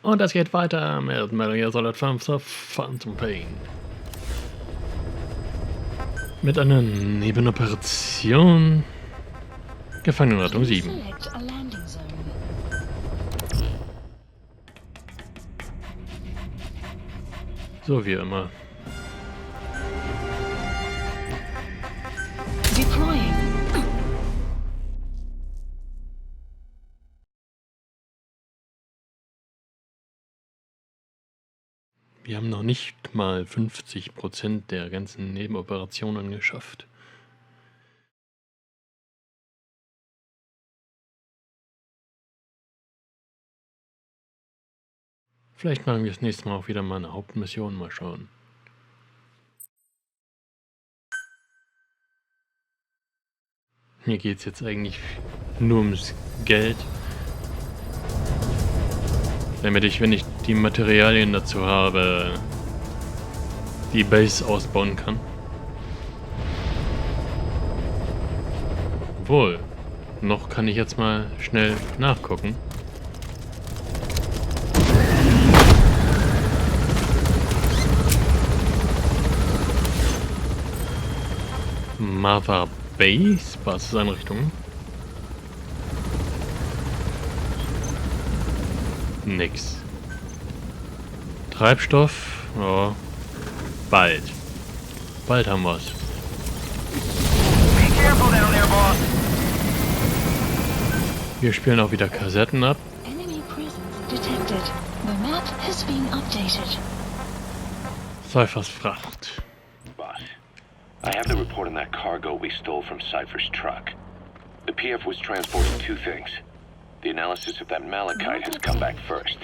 Und es geht weiter mit Metal Gear Solid 5 The Phantom Pain. Mit einer Nebenoperation Gefangenenrettung 7. Select a landing zone. So wie immer. Deploying. Wir haben noch nicht mal 50% der ganzen Nebenoperationen geschafft. Vielleicht machen wir das nächste Mal auch wieder mal eine Hauptmission, mal schauen. Mir geht es jetzt eigentlich nur ums Geld. Damit ich, wenn ich die Materialien dazu habe, die Base ausbauen kann. Obwohl, noch kann ich jetzt mal schnell nachgucken. Mother Base, Basiseinrichtungen. Nix. Treibstoff, ja, bald. Bald haben wir's. Be careful down there, boss. Wir spielen auch wieder Kassetten ab. Enemy presence detected. The map has been updated. Cyphers Fracht. Boss, I have the report on that cargo we stole from Cypher's truck. The PF was transporting two things. The analysis of that malachite has come back first.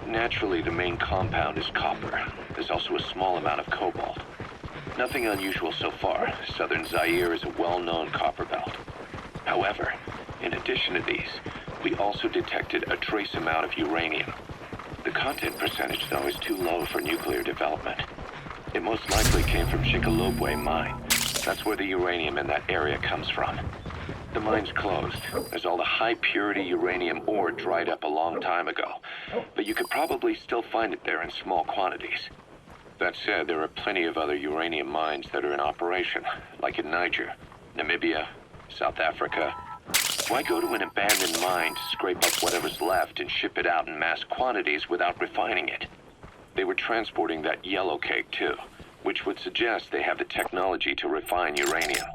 Naturally, the main compound is copper. There's also a small amount of cobalt. Nothing unusual so far. Southern Zaire is a well-known copper belt. However, in addition to these, we also detected a trace amount of uranium. The content percentage, though, is too low for nuclear development. It most likely came from Shinkalobwe mine. That's where the uranium in that area comes from. The mine's closed, as all the high-purity uranium ore dried up a long time ago. But you could probably still find it there in small quantities. That said, there are plenty of other uranium mines that are in operation, like in Niger, Namibia, South Africa. Why go to an abandoned mine to scrape up whatever's left and ship it out in mass quantities without refining it? They were transporting that yellow cake, too, which would suggest they have the technology to refine uranium.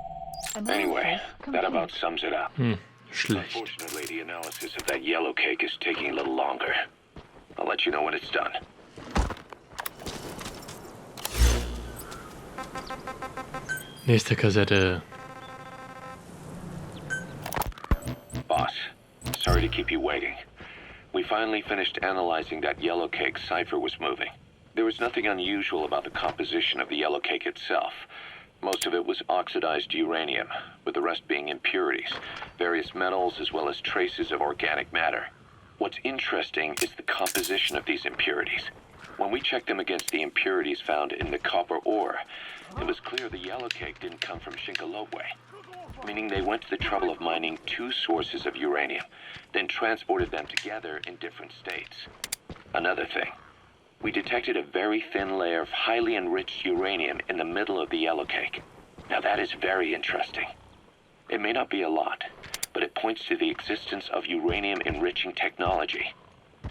Anyway, that about sums it up. Schlecht. Unfortunately, the analysis of that yellow cake is taking a little longer. I'll let you know when it's done. Nächste Kassette. Boss, sorry to keep you waiting. We finally finished analyzing that yellow cake Cypher was moving. There was nothing unusual about the composition of the yellow cake itself. Most of it was oxidized uranium, with the rest being impurities, various metals as well as traces of organic matter. What's interesting is the composition of these impurities. When we checked them against the impurities found in the copper ore, it was clear the yellow cake didn't come from Shinkalobwe, meaning they went to the trouble of mining two sources of uranium, then transported them together in different states. Another thing, we detected a very thin layer of highly enriched uranium in the middle of the yellow cake. Now that is very interesting. It may not be a lot, but it points to the existence of uranium-enriching technology.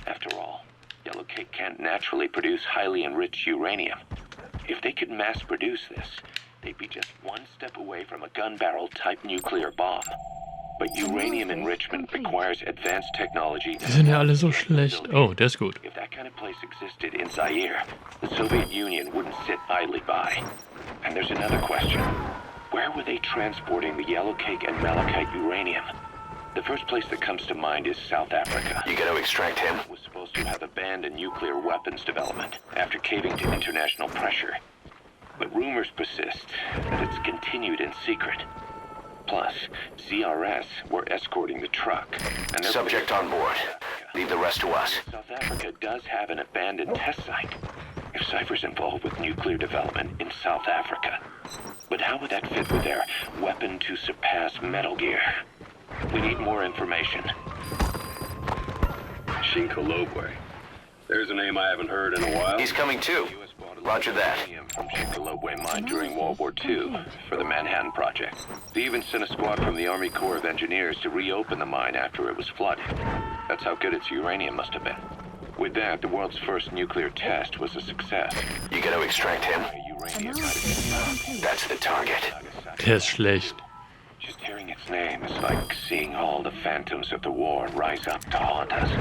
After all, yellow cake can't naturally produce highly enriched uranium. If they could mass-produce this, they'd be just one step away from a gun barrel-type nuclear bomb. But uranium enrichment requires advanced technology. Die sind ja alle so schlecht. Oh, der ist gut. If that kind of place existed in Zaire, the Soviet Union wouldn't sit idly by. And there's another question. Where were they transporting the yellow cake and malachite uranium? The first place that comes to mind is South Africa. You gotta extract him. It was supposed to have abandoned nuclear weapons development after caving to international pressure. But rumors persist that it's continued in secret. Plus, ZRS were escorting the truck. And Subject on board. Leave the rest to us. South Africa does have an abandoned test site. If Cypher's involved with nuclear development in South Africa. But how would that fit with their weapon to surpass Metal Gear? We need more information. Shinkalobwe. There's a name I haven't heard in a while. He's coming too. Roger that. From Chicxulub mine during World War II for the Manhattan Project. They even sent a squad from the Army Corps of Engineers to reopen the mine after it was flooded. That's how good its uranium must have been. With that, the world's first nuclear test was a success. You gonna extract him? That's the target. Der ist schlecht. Just hearing its name is like seeing all the phantoms of the war rise up to haunt us.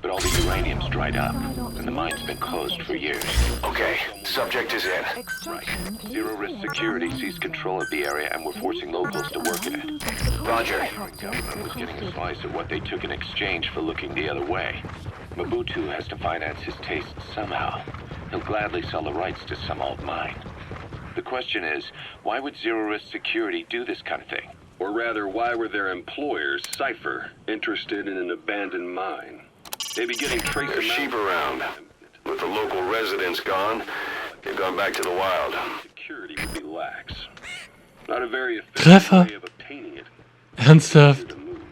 But all the uranium's dried up, and the mine's been closed for years. Okay, subject is in. Right. Zero Risk Security seized control of the area, and we're forcing locals to work in it. Roger. The government was getting a slice of what they took in exchange for looking the other way. Mobutu has to finance his tastes somehow. He'll gladly sell the rights to some old mine. The question is, why would Zero Risk Security do this kind of thing? Or rather, why were their employers, Cypher, interested in an abandoned mine? They'd be getting trace There's sheep around. With the local residents gone, they've gone back to the wild. Security would be lax. Not a very Treffer. efficient way of obtaining it. Ernsthaft? To move.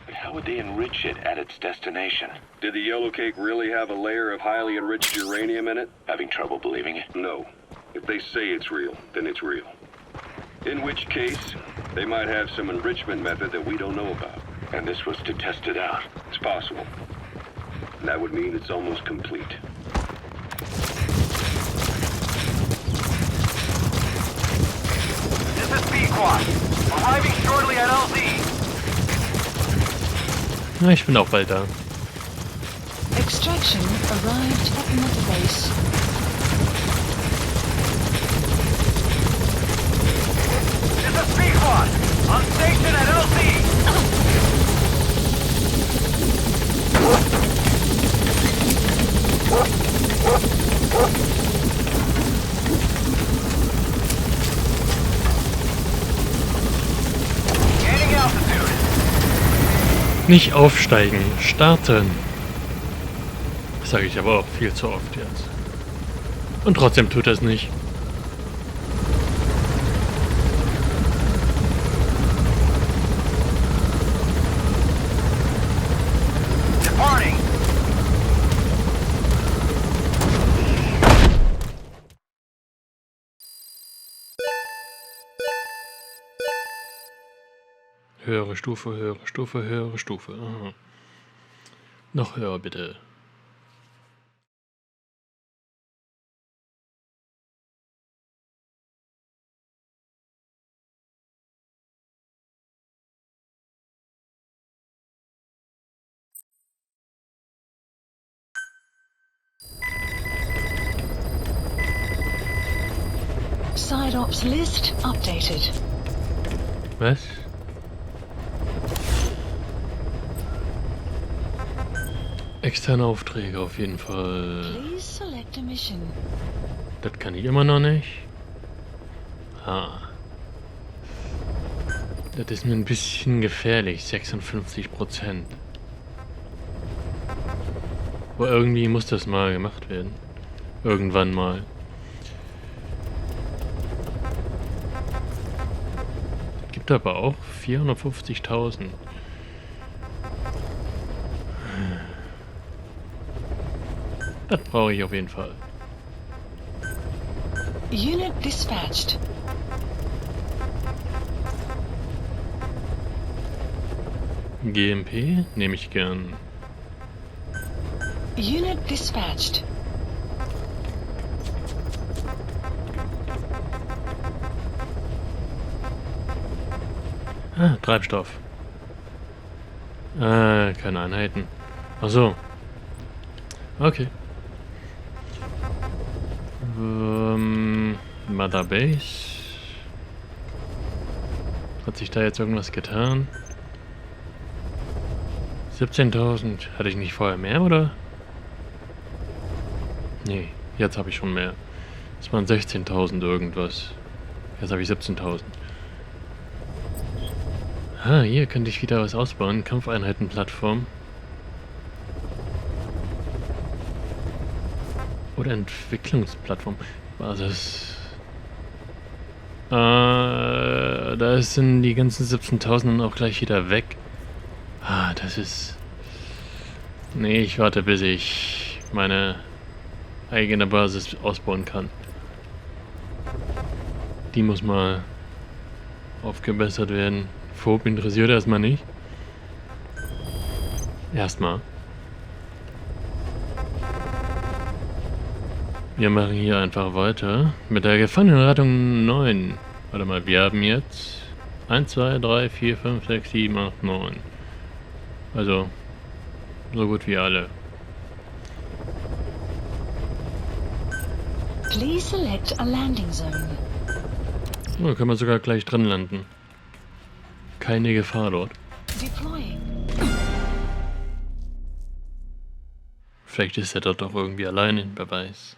But how would they enrich it at its destination? Did the yellow cake really have a layer of highly enriched uranium in it? Having trouble believing it? No. If they say it's real, then it's real. In which case, they might have some enrichment method that we don't know about. And this was to test it out. It's possible. And that would mean it's almost complete. This is Pequod. Arriving shortly at LZ. Na, ich bin auch bald da. Extraction arrived at Metabase. This is Pequod. On station at LZ. Gaining altitude. Nicht aufsteigen, starten. Das sage ich aber auch viel zu oft jetzt. Und trotzdem tut er es nicht. Departing. Höhere Stufe, höhere Stufe, höhere Stufe. Aha. Noch höher bitte. Side ops list updated. Was? Externe Aufträge auf jeden Fall. Please select a mission. Das kann ich immer noch nicht. Ah. Das ist mir ein bisschen gefährlich. 56%. Aber irgendwie muss das mal gemacht werden. Irgendwann mal. Gibt aber auch 450.000. Das brauche ich auf jeden Fall. Unit dispatched. GMP nehme ich gern. Unit dispatched. Ah, Treibstoff. Keine Einheiten. Ach so. Okay. Mother Base. Hat sich da jetzt irgendwas getan? 17.000. Hatte ich nicht vorher mehr, oder? Nee, jetzt habe ich schon mehr. Das waren 16.000 irgendwas. Jetzt habe ich 17.000. Ah, hier könnte ich wieder was ausbauen. Kampfeinheitenplattform. Oder Entwicklungsplattform. Basis. Da sind die ganzen 17.000 dann auch gleich wieder weg. Ah, das ist... Nee, ich warte bis ich meine eigene Basis ausbauen kann. Die muss mal aufgebessert werden. Phob interessiert erstmal nicht. Erstmal. Wir machen hier einfach weiter mit der Gefangenenrettung 9. Warte mal, wir haben jetzt 1, 2, 3, 4, 5, 6, 7, 8, 9. Also, so gut wie alle. Please select a landing zone. Da können wir sogar gleich drin landen. Keine Gefahr dort. Deploying. Vielleicht ist er dort auch irgendwie alleine, wer weiß.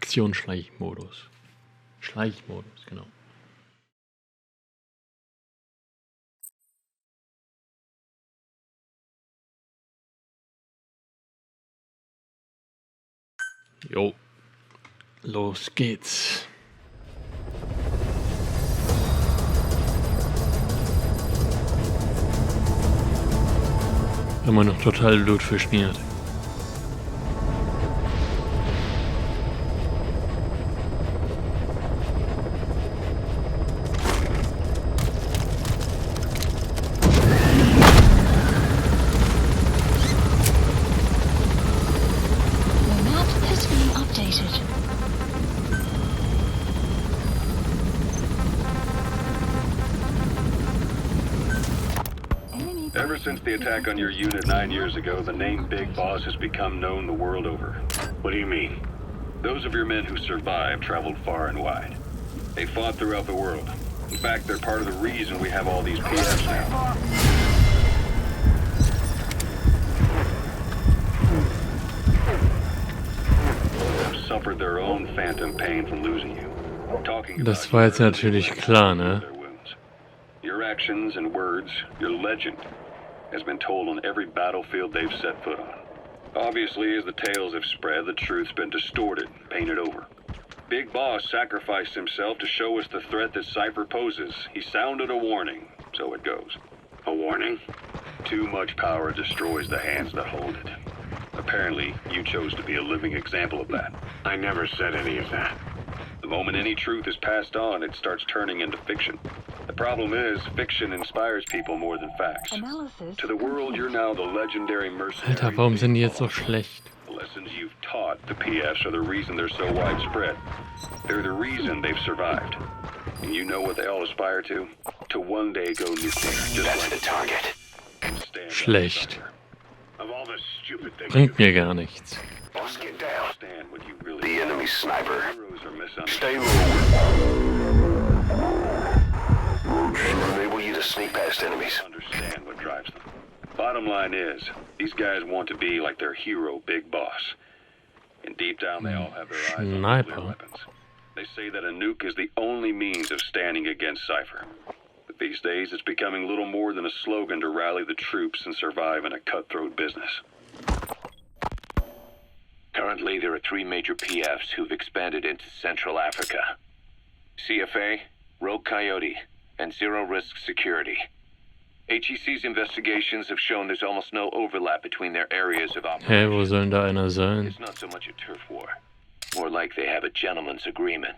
Aktionsschleichmodus. Schleichmodus, genau. Jo. Los geht's. Immer noch total blutverschmiert. The map has been updated. Enemy Ever since the attack on your unit 9 years ago, the name Big Boss has become known the world over. What do you mean? Those of your men who survived traveled far and wide. They fought throughout the world. In fact, they're part of the reason we have all these PFs now. Have suffered their own phantom pain from losing you. Talking Das about war jetzt you natürlich klar, ne? their wounds. Your actions and words, your legend, has been told on every battlefield they've set foot on. Obviously, as the tales have spread, the truth's been distorted, painted over. Big Boss sacrificed himself to show us the threat that Cypher poses. He sounded a warning, so it goes. A warning? Too much power destroys the hands that hold it. Apparently, you chose to be a living example of that. I never said any of that. The moment any truth is passed on, it starts turning into fiction. The problem is, fiction inspires people more than facts. analysis. To the world, you're now the legendary mercenary. Alter, warum sind die jetzt so schlecht? The lessons you've taught the PFs are the reason they're so widespread. They're the reason they've survived. And you know what they all aspire to? To one day go nuclear. Just That's like the target. stand up Schlecht. of all the stupid things Bringt mir gar nichts. Boss, get down. stand what you really The enemy sniper. heroes are misunderstood. Stay low. Enable you to sneak past enemies. Understand what drives them. Bottom line is, these guys want to be like their hero, Big Boss. And deep down, they all have their eyes on Sniper. nuclear weapons. They say that a nuke is the only means of standing against Cypher. But these days, it's becoming little more than a slogan to rally the troops and survive in a cutthroat business. Currently, there are 3 major PFs who've expanded into Central Africa. CFA, Rogue Coyote, and Zero Risk Security. HEC's investigations have shown there's almost no overlap between their areas of Hä, operation. wo soll denn da einer sein? It's not so much a turf war. More like they have a gentleman's agreement.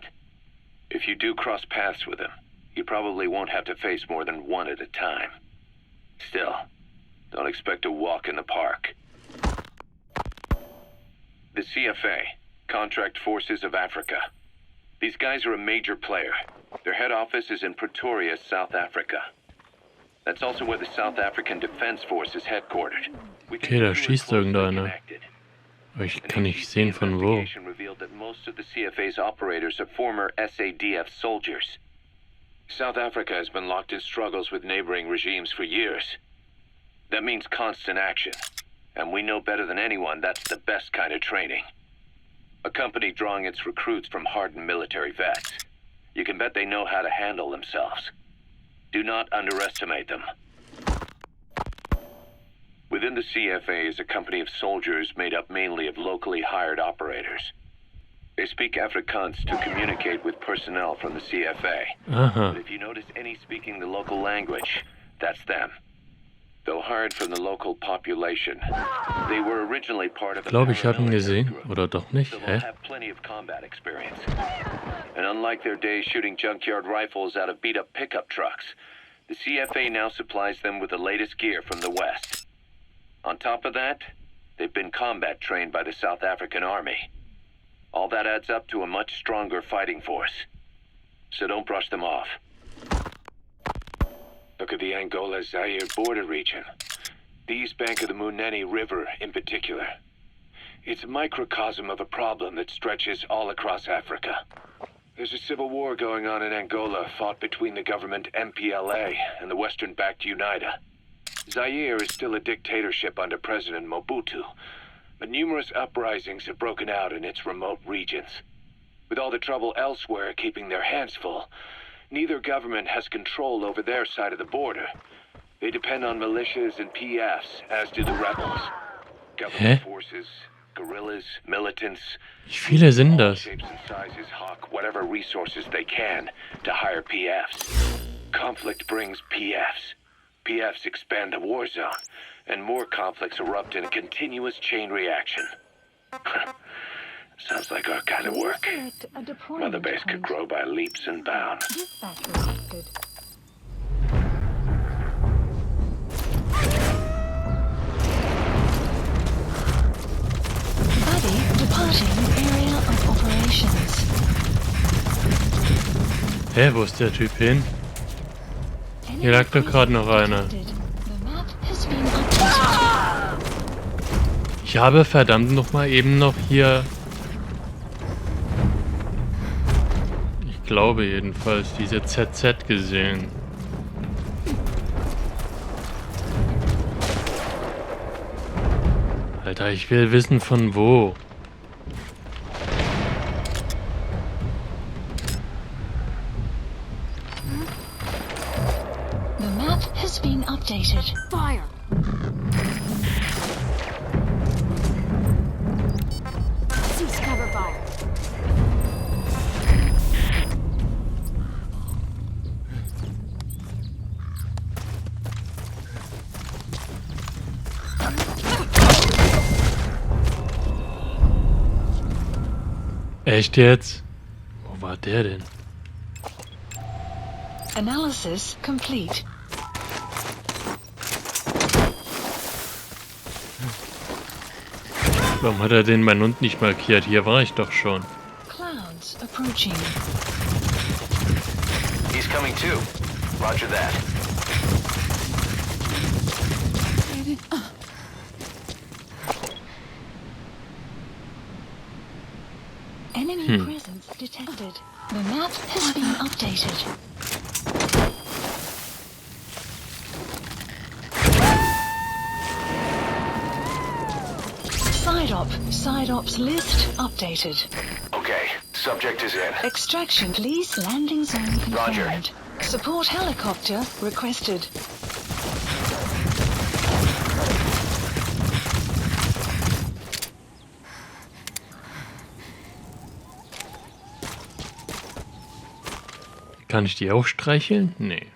If you do cross paths with them, you probably won't have to face more than one at a time. Still, don't expect a walk in the park. The CFA, Contract Forces of Africa. These guys are a major player. Their head office is in Pretoria, South Africa. That's also where the South African Defense Force is headquartered. We Okay, da think the two are schießt closely irgendeiner. connected. Aber ich An kann nicht HEC sehen von wo. investigation revealed that most of the CFA's operators are former SADF soldiers. South Africa has been locked in struggles with neighboring regimes for years. That means constant action. And we know better than anyone that's the best kind of training. A company drawing its recruits from hardened military vets. You can bet they know how to handle themselves. Do not underestimate them. Within the CFA is a company of soldiers made up mainly of locally hired operators. They speak Afrikaans to communicate with personnel from the CFA. Aha. But if you notice any speaking the local language, that's them. Though hired from the local population, they were originally part of Ich a glaube, ich habe ihn paramilitary gesehen. group, Oder doch nicht? so they'll Hä? have plenty of combat experience. And unlike their days shooting junkyard rifles out of beat-up pickup trucks, the CFA now supplies them with the latest gear from the West. On top of that, they've been combat trained by the South African Army. All that adds up to a much stronger fighting force. So don't brush them off. Look at the Angola-Zaire border region. The east bank of the Munene River in particular. It's a microcosm of a problem that stretches all across Africa. There's a civil war going on in Angola fought between the government MPLA and the Western-backed UNITA. Zaire is still a dictatorship under President Mobutu, but numerous uprisings have broken out in its remote regions. With all the trouble elsewhere keeping their hands full, neither government has control over their side of the border. They depend on militias and PFs, as do the rebels. Government forces, guerrillas, militants, Wie viele sind all das? shapes and sizes hawk whatever resources they can to hire PFs. Conflict brings PFs. PFs expand the war zone, and more conflicts erupt in a continuous chain reaction. Sounds like our kind of work. Select a deployment Mother base could point. grow by leaps and bounds. Dispatch requested. Buddy departing area of operations. Hä, wo ist der Typ hin? Hier lag doch gerade noch einer. The map has been updated. Ich habe verdammt nochmal eben noch hier... Ich glaube jedenfalls diese ZZ gesehen. Alter, ich will wissen von wo. The map has been updated. Fire! Cease cover fire. Echt jetzt? Wo war der denn? Analysis complete. Warum hat er den mein Hund nicht markiert? Hier war ich doch schon. Clouds approaching. He's coming too. Roger that. Enemy presence detected. The map has been updated. Side ops list updated. Okay, subject is in. Extraction, please. Landing zone confirmed. Roger. Support helicopter requested. Kann ich die auch streicheln? Nee.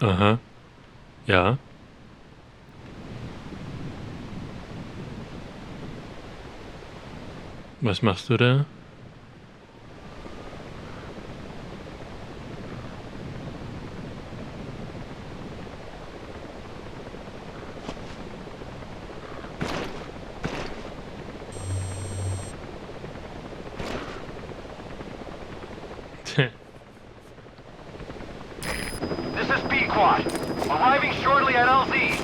Aha. Ja. Was machst du da? This is B-Quad. Arriving shortly at LZ.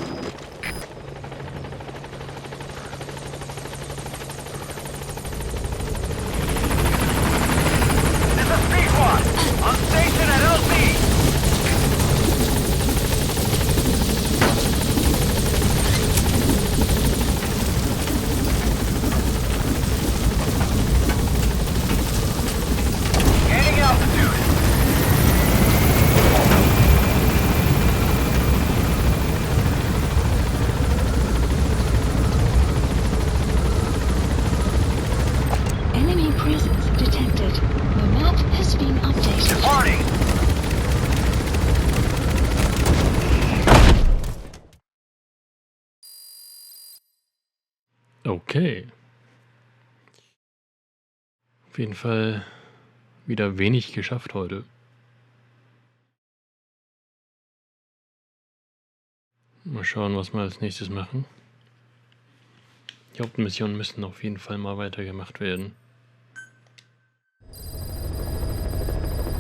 Okay. Auf jeden Fall wieder wenig geschafft heute. Mal schauen, was wir als nächstes machen. Die Hauptmissionen müssen auf jeden Fall mal weitergemacht werden.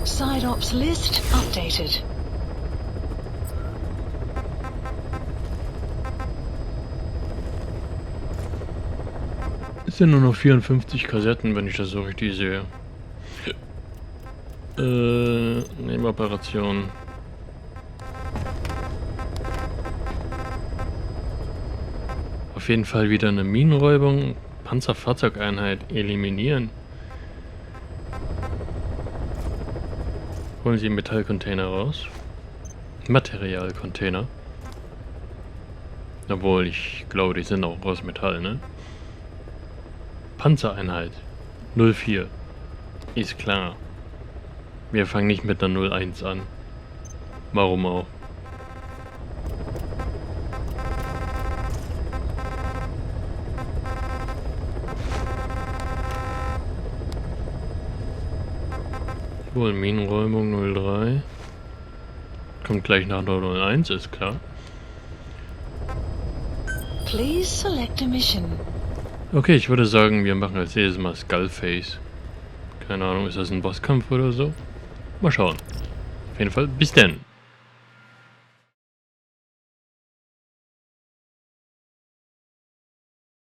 Side ops list updated. Es sind nur noch 54 Kassetten, wenn ich das so richtig sehe. Nebenoperation. Auf jeden Fall wieder eine Minenräubung. Panzerfahrzeugeinheit eliminieren. Holen Sie Metallcontainer raus. Materialcontainer. Obwohl, ich glaube, die sind auch aus Metall, ne? Panzereinheit 04. Ist klar. Wir fangen nicht mit einer 01 an. Warum auch? Wohl Minenräumung 03. Kommt gleich nach der 01, ist klar. Please select a mission. Okay, ich würde sagen, wir machen als erstes mal Skullface. Keine Ahnung, ist das ein Bosskampf oder so? Mal schauen. Auf jeden Fall, bis denn.